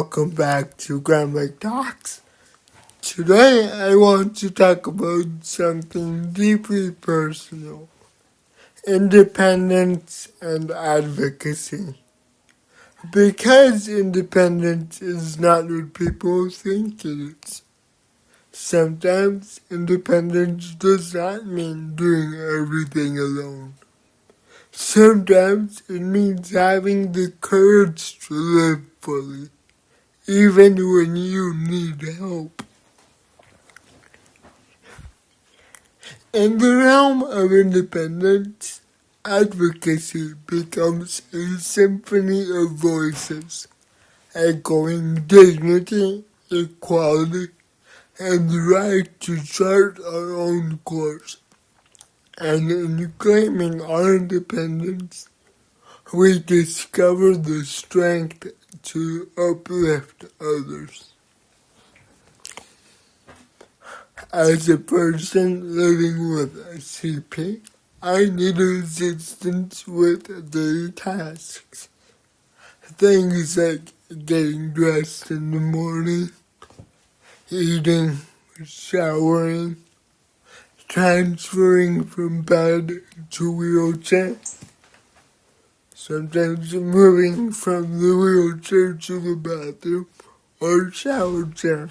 welcome back to Gramac Talks. Today I want to talk about something deeply personal: independence and advocacy. Because independence is not what people think it is. Sometimes independence does not mean doing everything alone. Sometimes it means having the courage to live fully, even when you need help. In the realm of independence, advocacy becomes a symphony of voices, echoing dignity, equality, and the right to chart our own course. And in claiming our independence, we discover the strength to uplift others. As a person living with a CP, I need assistance with daily tasks. Things like getting dressed in the morning, eating, showering, transferring from bed to wheelchair, sometimes moving from the wheelchair to the bathroom or shower chair.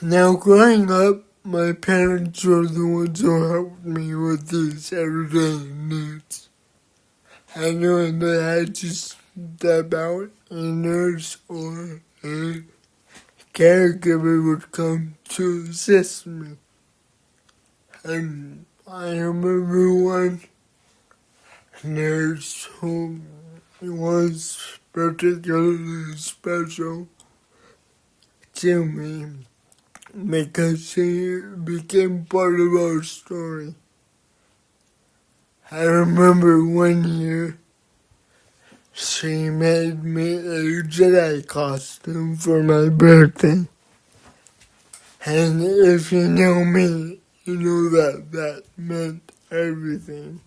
Now, growing up, my parents were the ones who helped me with these everyday needs. I knew that I had to step out, a nurse or a caregiver would come to assist me. And I remember one nurse who was particularly special to me because she became part of our story. I remember one year she made me a Jedi costume for my birthday. And if you know me, you know that meant everything.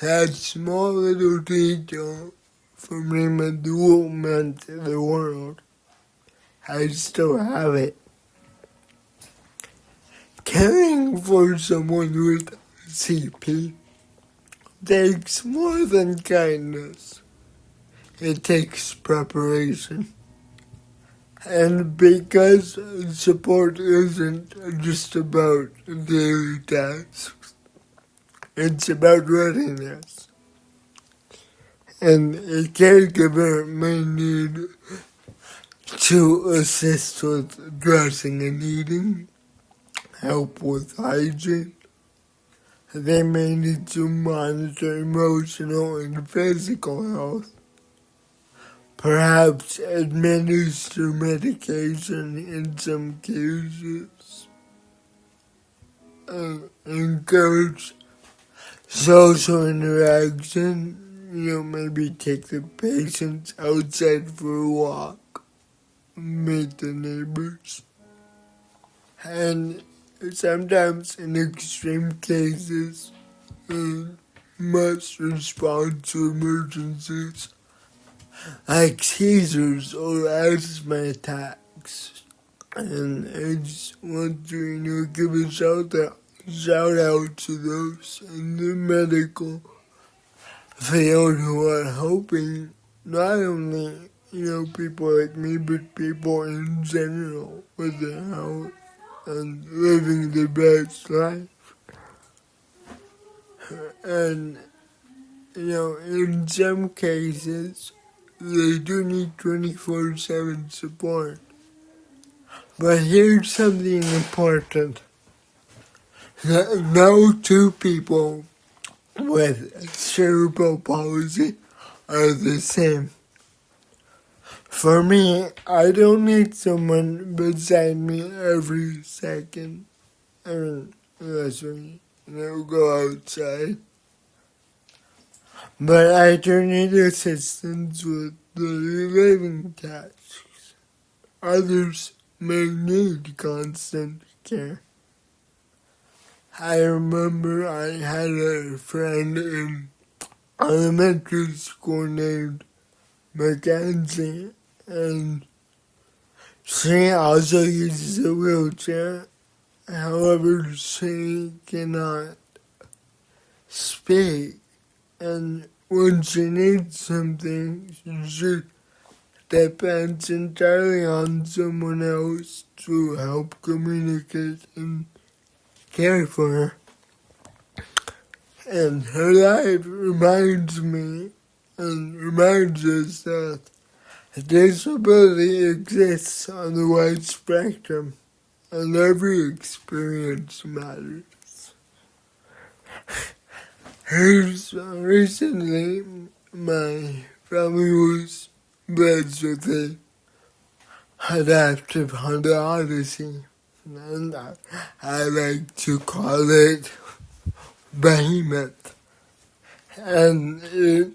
That small little detail for me meant the world meant the world. I still have it. Caring for someone with CP takes more than kindness. It takes preparation. And because support isn't just about daily tasks, it's about readiness. And a caregiver may need to assist with dressing and eating, help with hygiene. They may need to monitor emotional and physical health, perhaps administer medication in some cases, encourage social interaction, maybe take the patients outside for a walk, meet the neighbors. And sometimes in extreme cases, must respond to emergencies like seizures or asthma attacks. And I just want to give a shout out to those in the medical field who are helping not only people like me, but people in general with their health and living the best life. And in some cases they do need 24/7 support. But here's something important. No two people with cerebral palsy are the same. For me, I don't need someone beside me every second. Unless we, go outside. But I do need assistance with daily living tasks. Others may need constant care. I remember I had a friend in elementary school named Mackenzie, and she also uses a wheelchair. However, she cannot speak, and when she needs something, she depends entirely on someone else to help communicate and care for her. And her life reminds me and reminds us that disability exists on the wide spectrum, and every experience matters. Recently, my family was blessed with a adaptive Honda Odyssey, and I like to call it Behemoth, and it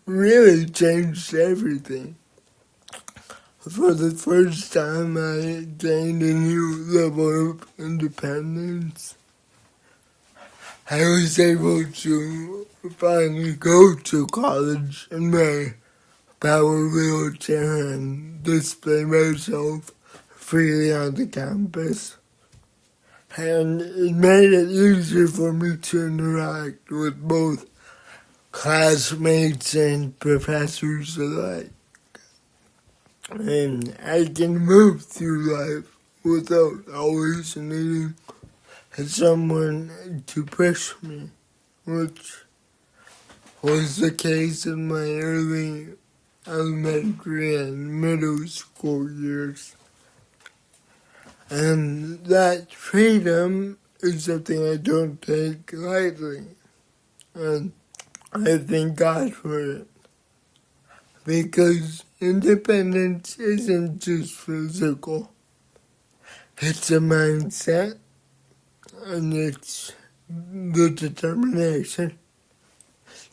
really changed everything. For the first time, I gained a new level of independence. I was able to finally go to college in my power wheelchair and display myself freely on the campus. And it made it easier for me to interact with both classmates and professors alike. And I can move through life without always needing someone to push me, which was the case in my early elementary and middle school years. And that freedom is something I don't take lightly, and I thank God for it. Because independence isn't just physical, it's a mindset, and it's the determination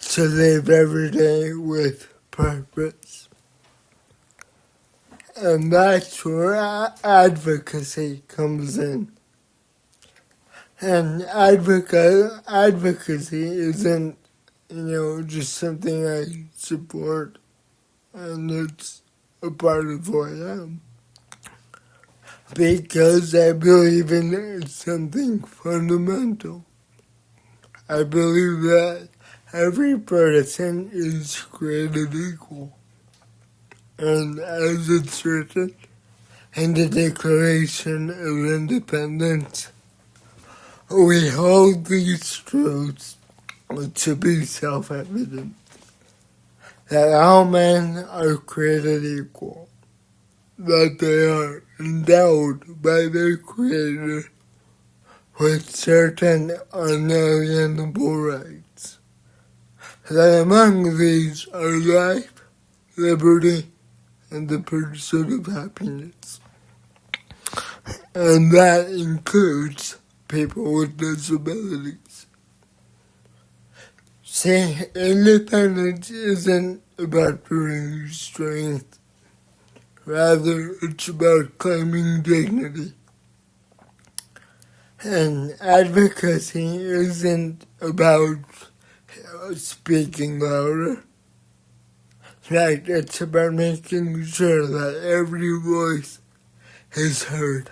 to live every day with purpose. And that's where advocacy comes in. And advocacy isn't, just something I support, and it's a part of who I am. Because I believe in something fundamental. I believe that every person is created equal. And as it's written in the Declaration of Independence, we hold these truths to be self-evident, that all men are created equal, that they are endowed by their Creator with certain unalienable rights, that among these are life, liberty, and the pursuit of happiness. And that includes people with disabilities. See, independence isn't about proving strength. Rather, it's about claiming dignity. And advocacy isn't about speaking louder. Right, it's about making sure that every voice is heard.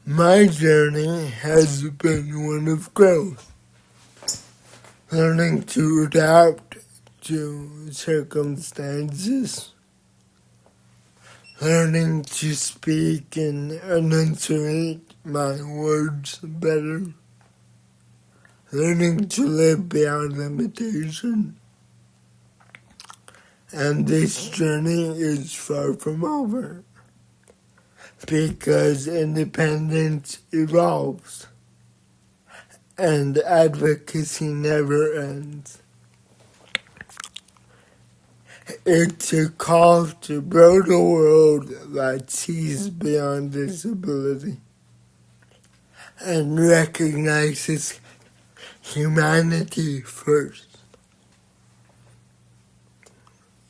My journey has been one of growth, learning to adapt to circumstances, learning to speak and enunciate my words better, learning to live beyond limitation. And this journey is far from over, because independence evolves and advocacy never ends. It's a call to build a world that sees beyond disability and recognizes humanity first.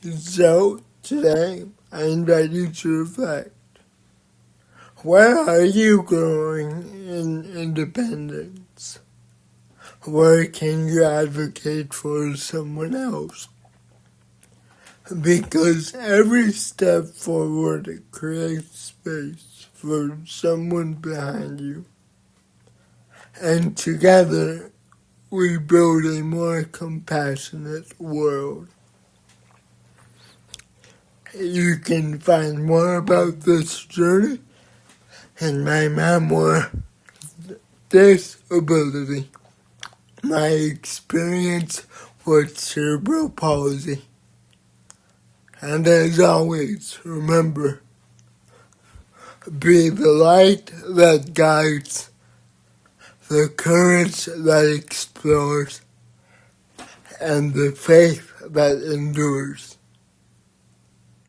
So, today, I invite you to reflect. Where are you growing in independence? Where can you advocate for someone else? Because every step forward creates space for someone behind you. And together, we build a more compassionate world. You can find more about this journey in my memoir, Disability, my experience with cerebral palsy. And as always, remember, be the light that guides, the courage that explores, and the faith that endures.